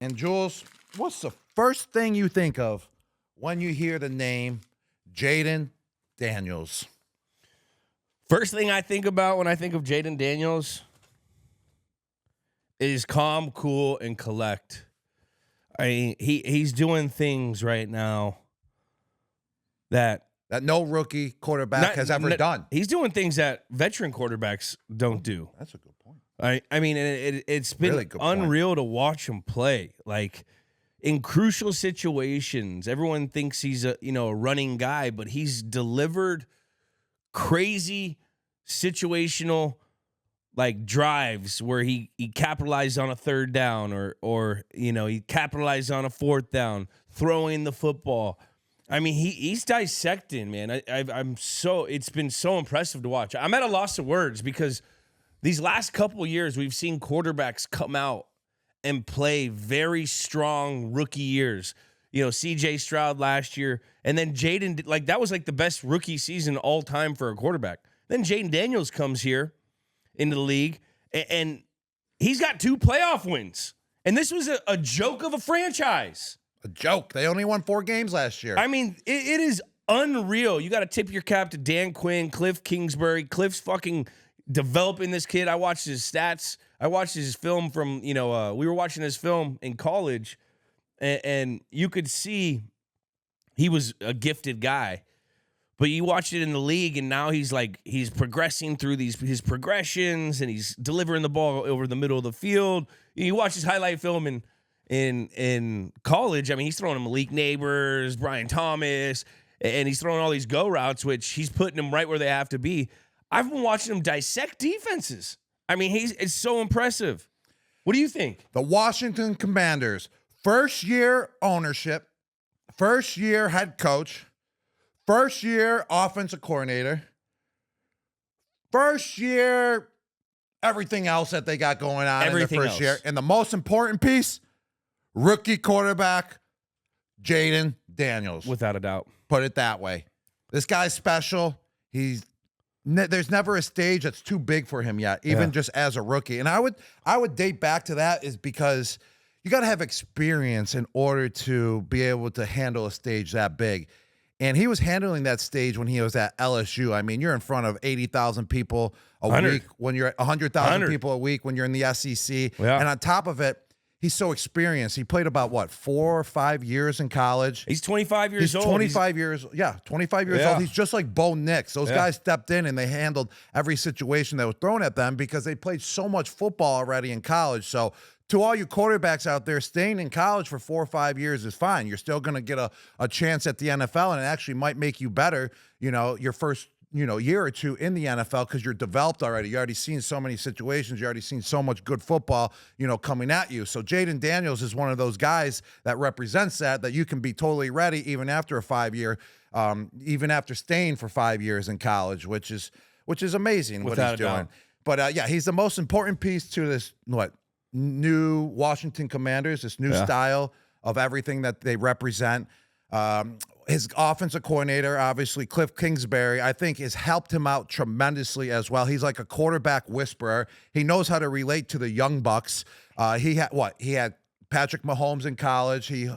And Jules, what's the first thing you think of when you hear the name Jayden Daniels? First thing I think about when I think of Jayden Daniels is calm, cool, and collect. I mean, he's doing things right now that no rookie quarterback has ever done. He's doing things that veteran quarterbacks don't do. That's a good point. I mean, it's been Really good unreal to watch him play. Like in crucial situations, everyone thinks he's a running guy, but he's delivered crazy situational like drives where he capitalized on a third down or he capitalized on a fourth down, throwing the football. I mean, he's dissecting, man. It's been so impressive to watch. I'm at a loss of words because these last couple years we've seen quarterbacks come out and play very strong rookie years. CJ Stroud last year, and then Jayden, like that was like the best rookie season all time for a quarterback. Then Jayden Daniels comes here into the league, and he's got 2 playoff wins. And this was a joke of a franchise. A joke. They only won 4 games last year. I mean, it is unreal. You got to tip your cap to Dan Quinn, Cliff Kingsbury. Cliff's fucking developing this kid. I watched his stats. I watched his film from, we were watching his film in college, and you could see he was a gifted guy. But you watch it in the league, and now he's progressing through his progressions, and he's delivering the ball over the middle of the field. You watch his highlight film in college. I mean, he's throwing Malik Neighbors, Brian Thomas, and he's throwing all these go routes, which he's putting them right where they have to be. I've been watching him dissect defenses. I mean, it's so impressive. What do you think? The Washington Commanders, first year ownership, first year head coach, first year offensive coordinator, first year everything else that they got going on in their first year. And the most important piece, rookie quarterback, Jayden Daniels. Without a doubt. Put it that way. This guy's special. There's never a stage that's too big for him yet, even just as a rookie. And I would date back to that is because you got to have experience in order to be able to handle a stage that big. And he was handling that stage when he was at LSU. I mean, you're in front of 80,000 people a week when you're at 100,000 people a week when you're in the SEC. Yeah. And on top of it, he's so experienced. He played about, 4 or 5 years in college. He's 25 years old. 25 years old. He's just like Bo Nix. Those guys stepped in and they handled every situation that was thrown at them because they played so much football already in college. So to all you quarterbacks out there, staying in college for 4 or 5 years is fine. You're still going to get a chance at the NFL, and it actually might make you better, your first year or two in the NFL because you're developed already. You already seen so many situations. You already seen so much good football, coming at you. So Jayden Daniels is one of those guys that represents that you can be totally ready even after a 5-year, even after staying for 5 years in college, which is amazing what he's doing. But he's the most important piece to this new Washington Commanders, this new style of everything that they represent. His offensive coordinator, obviously, Cliff Kingsbury, I think has helped him out tremendously as well. He's like a quarterback whisperer. He knows how to relate to the young bucks. He had Patrick Mahomes in college. He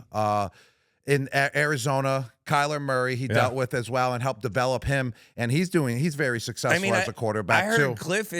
in Arizona, Kyler Murray he dealt with as well and helped develop him, and he's very successful as a quarterback I heard too. Cliff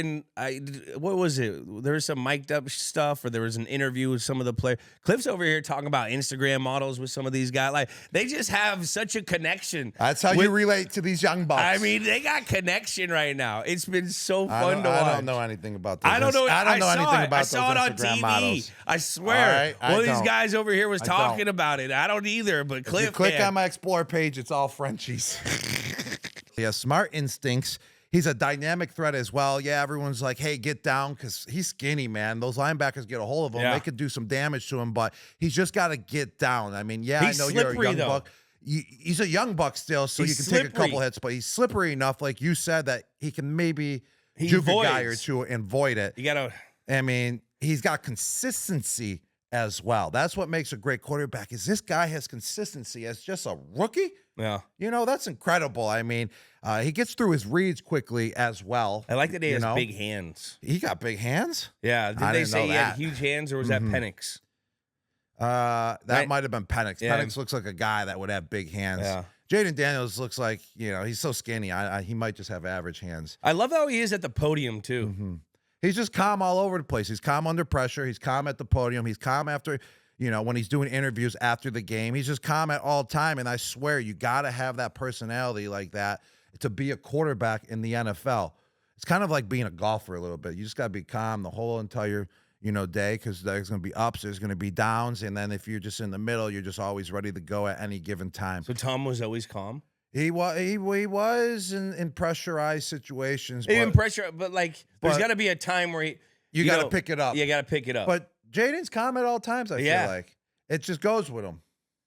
what was it? There was some mic'd up stuff, or there was an interview with some of the players. Cliff's over here talking about Instagram models with some of these guys. Like they just have such a connection. That's how you relate to these young bucks. I mean, they got connection right now. It's been so fun to watch. I don't know anything about this. I don't know anything about I saw it on Instagram TV. models. I swear. Right, One of these guys over here was talking about it. I don't either, but Cliff. If you click on my Explore page, it's all Frenchies. He has smart instincts. He's a dynamic threat as well. Yeah, everyone's like, hey, get down, because he's skinny, man. Those linebackers get a hold of him. They could do some damage to him, but he's just got to get down. I mean, I know you're a young buck. He's a young buck still, so you can take a couple hits, but he's slippery enough, like you said, that he can maybe juke a guy or two and void it. I mean, he's got consistency as well. That's what makes a great quarterback, is this guy has consistency as just a rookie. Yeah. That's incredible. I mean, he gets through his reads quickly as well. I like that he has big hands. He got big hands? Yeah. Did they say he had huge hands, or was that Penix? That might have been Penix. Yeah. Penix looks like a guy that would have big hands. Yeah. Jayden Daniels looks like, he's so skinny. He might just have average hands. I love how he is at the podium, too. Mm-hmm. He's just calm all over the place. He's calm under pressure. He's calm at the podium. He's calm after, when he's doing interviews after the game. He's just calm at all time. And I swear, you got to have that personality like that to be a quarterback in the NFL. It's kind of like being a golfer a little bit. You just got to be calm the whole entire day, because there's going to be ups, there's going to be downs, and then if you're just in the middle, you're just always ready to go at any given time. So Tom was always calm? He was in pressurized situations. Even pressure, but there's got to be a time where you got to pick it up. You got to pick it up. But Jayden's calm at all times, I feel like. It just goes with him.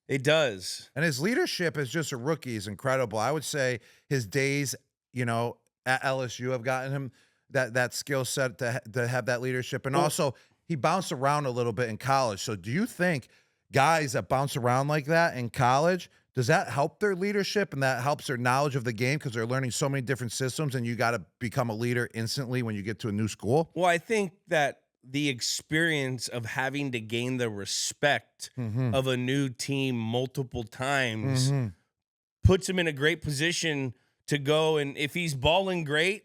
It does. And his leadership as just a rookie is incredible. I would say his days, at LSU have gotten him that skill set to have that leadership. And also, he bounced around a little bit in college. So do you think guys that bounce around like that in college, does that help their leadership and that helps their knowledge of the game because they're learning so many different systems and you got to become a leader instantly when you get to a new school? Well, I think that the experience of having to gain the respect of a new team multiple times puts him in a great position to go, and if he's balling great,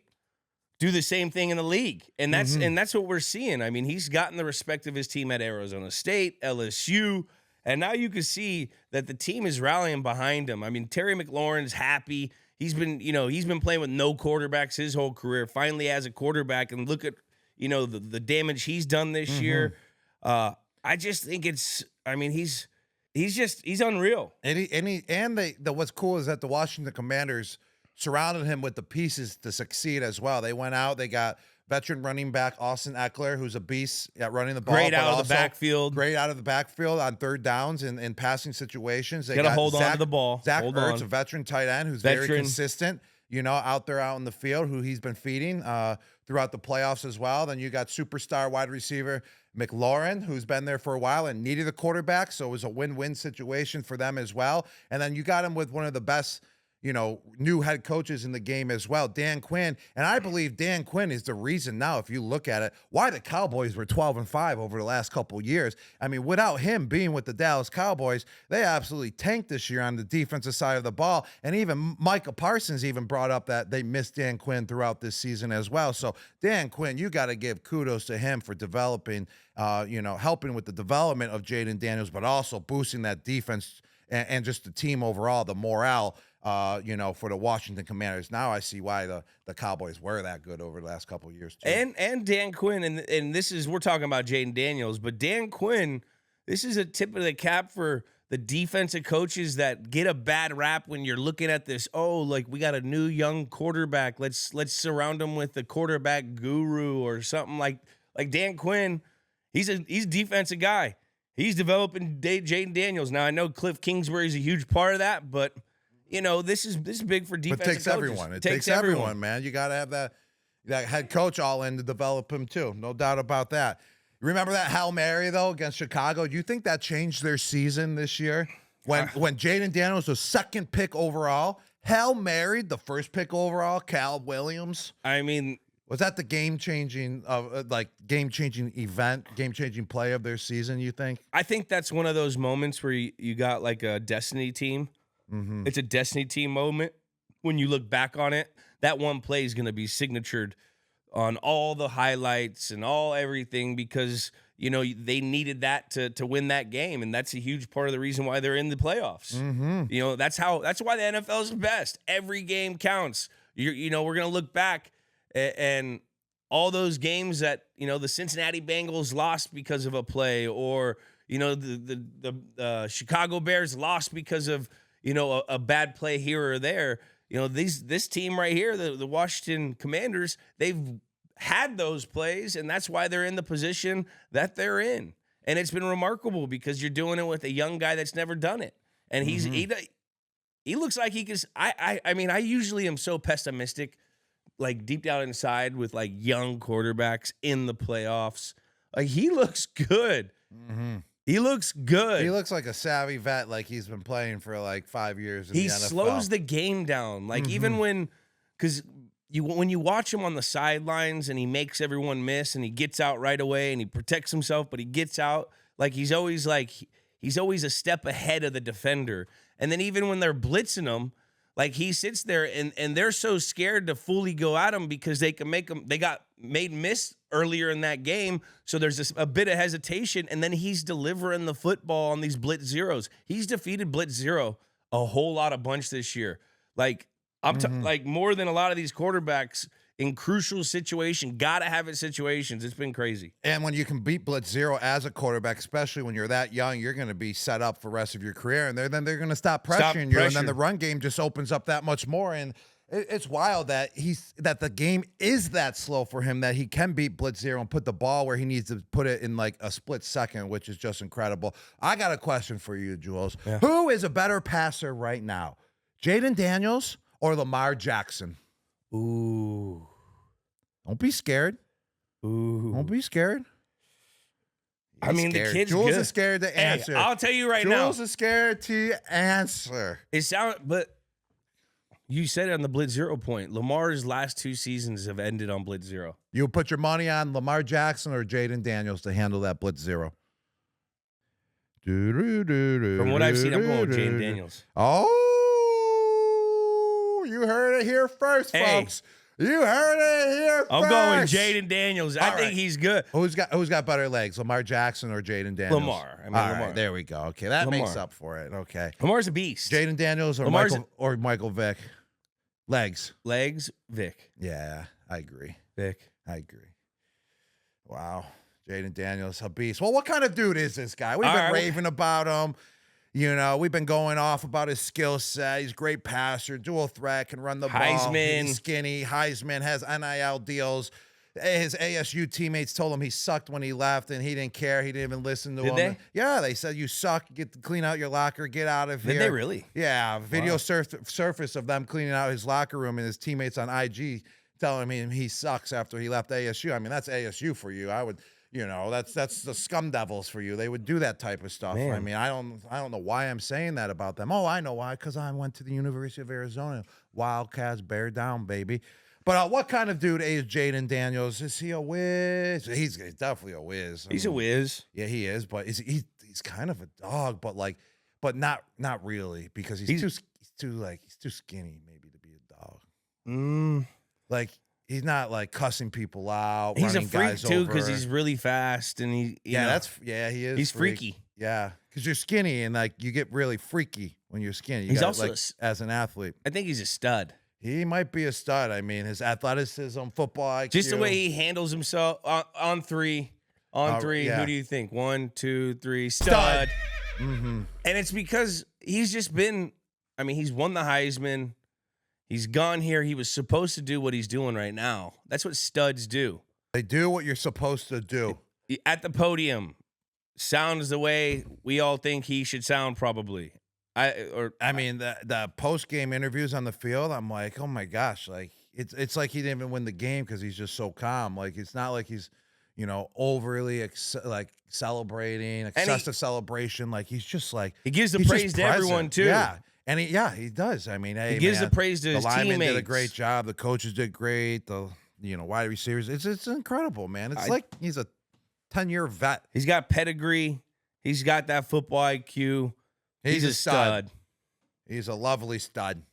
do the same thing in the league. And that's what we're seeing. I mean, he's gotten the respect of his team at Arizona State, LSU, and now you can see that the team is rallying behind him. I mean, Terry McLaurin's happy. He's been playing with no quarterbacks his whole career. Finally has a quarterback, and look at, the damage he's done this year. I just think he's unreal. And what's cool is that the Washington Commanders surrounded him with the pieces to succeed as well. They went out, they got veteran running back Austin Eckler, who's a beast at running the ball. Great out of the backfield. Great out of the backfield on third downs and in passing situations. They got to hold on to the ball. Zach Ertz, a veteran tight end who's very consistent, out in the field, who he's been feeding throughout the playoffs as well. Then you got superstar wide receiver McLaurin, who's been there for a while and needed a quarterback, so it was a win-win situation for them as well. And then you got him with one of the best new head coaches in the game as well, Dan Quinn. And I believe Dan Quinn is the reason now, if you look at it, why the Cowboys were 12-5 over the last couple of years. I mean, without him being with the Dallas Cowboys, they absolutely tanked this year on the defensive side of the ball. And even Micah Parsons even brought up that they missed Dan Quinn throughout this season as well. So Dan Quinn, you got to give kudos to him for developing, helping with the development of Jayden Daniels, but also boosting that defense and just the team overall, the morale, for the Washington Commanders. Now I see why the Cowboys were that good over the last couple of years too. And Dan Quinn, and we're talking about Jayden Daniels, but Dan Quinn, this is a tip of the cap for the defensive coaches that get a bad rap when you're looking at this. Oh, we got a new young quarterback. Let's surround him with a quarterback guru or something like Dan Quinn. He's a defensive guy. He's developing Jayden Daniels. Now, I know Cliff Kingsbury is a huge part of that, but, this is big for defensive coaches. It takes everyone. It takes everyone, man. You got to have that head coach all in to develop him, too. No doubt about that. Remember that Hail Mary, though, against Chicago? Do you think that changed their season this year? When Jayden Daniels was second pick overall, Hail Mary, the first pick overall, Cal Williams. I mean, was that the game-changing event, game-changing play of their season, you think? I think that's one of those moments where you got a destiny team. It's a destiny team moment. When you look back on it, that one play is going to be signatured on all the highlights and everything because, they needed that to win that game. And that's a huge part of the reason why they're in the playoffs. That's why the NFL is the best. Every game counts. We're going to look back and all those games that, the Cincinnati Bengals lost because of a play or, the Chicago Bears lost because of, a bad play here or there. This team right here, the Washington Commanders, they've had those plays, and that's why they're in the position that they're in. And it's been remarkable because you're doing it with a young guy that's never done it. And he looks like he can. I mean, I usually am so pessimistic, deep down inside with young quarterbacks in the playoffs. He looks good. He looks good. He looks like a savvy vet, he's been playing for 5 years in the NFL. He slows the game down. Even when you watch him on the sidelines and he makes everyone miss and he gets out right away and he protects himself, but he gets out. Like he's always a step ahead of the defender. And then even when they're blitzing him, like he sits there and they're so scared to fully go at him because they can make them. They got made miss earlier in that game, so there's a bit of hesitation, and then he's delivering the football on these blitz zeros. He's defeated blitz zero a whole lot of bunch this year. Like like more than a lot of these quarterbacks in crucial situation, gotta have it situations. It's been crazy. And when you can beat blitz zero as a quarterback, especially when you're that young, you're going to be set up for the rest of your career. And then they're going to stop pressuring you, and then the run game just opens up that much more. And it's wild that the game is that slow for him that he can beat blitz zero and put the ball where he needs to put it in like a split second, which is just incredible. I got a question for you, Jules. Yeah. Who is a better passer right now, Jayden Daniels or Lamar Jackson? Ooh. Don't be scared. Ooh. Don't be scared. I mean, the kid's Jules good. is scared to answer. I'll tell you right now. Jules is scared to answer. But you said it on the blitz zero point. Lamar's last 2 seasons have ended on blitz zero. You put your money on Lamar Jackson or Jayden Daniels to handle that blitz zero? From what I've seen, I'm going with Jayden Daniels. Oh, you heard it here first, folks. You heard it here I'm first. going Jayden Daniels. I think he's good. Who's got better legs, Lamar Jackson or Jayden Daniels? Lamar. Lamar. Right, there we go. Okay, that makes up for it. Okay. Lamar's a beast. Jayden Daniels or Michael Vick? Legs, Vick. Yeah, I agree. Vick. I agree. Wow. Jayden Daniels, a beast. Well, what kind of dude is this guy? We've been raving about him. You know, we've been going off about his skill set. He's a great passer, dual threat, can run the ball. Heisman. He's skinny. Heisman, has NIL deals. His ASU teammates told him he sucked when he left, and he didn't care. He didn't even listen to him. Did they? Yeah, they said, you suck. Clean out your locker. Get out of here. Did they really? Yeah. Video surface of them cleaning out his locker room and his teammates on IG telling him he sucks after he left ASU. I mean, that's ASU for you. I would... You know, that's the scum devils for you. They would do that type of stuff. Man. I mean, I don't know why I'm saying that about them. Oh, I know why, because I went to the University of Arizona. Wildcats, bear down, baby. But what kind of dude is Jayden Daniels? Is he a whiz? He's definitely a whiz. He's a whiz. Yeah, he is. But he's kind of a dog, but not really, because he's too skinny maybe to be a dog. Like. He's not like cussing people out. He's a freak too because he's really fast and he he is. He's freaky. Yeah, because you're skinny and like you get really freaky when you're skinny. He's also as an athlete. I think he's a stud. He might be a stud. I mean, his athleticism, football IQ. Just the way he handles himself on three. Yeah. Who do you think? 1, 2, 3, stud. And it's because he's just been. I mean, he's won the Heisman. He's gone here. He was supposed to do what he's doing right now. That's what studs do. They do what you're supposed to do. At the podium, sounds the way we all think he should sound probably. I mean, the post-game interviews on the field, I'm like, oh my gosh, like it's like he didn't even win the game because he's just so calm. Like it's not like he's, you know, overly celebrating, excessive celebration. Like he's just like he gives the praise to everyone too. Yeah. And he does. I mean, hey, he gives the praise to his teammates. The linemen did a great job. The coaches did great. The wide receivers. It's incredible, man. It's like he's a 10-year vet. He's got pedigree. He's got that football IQ. He's a stud. He's a lovely stud.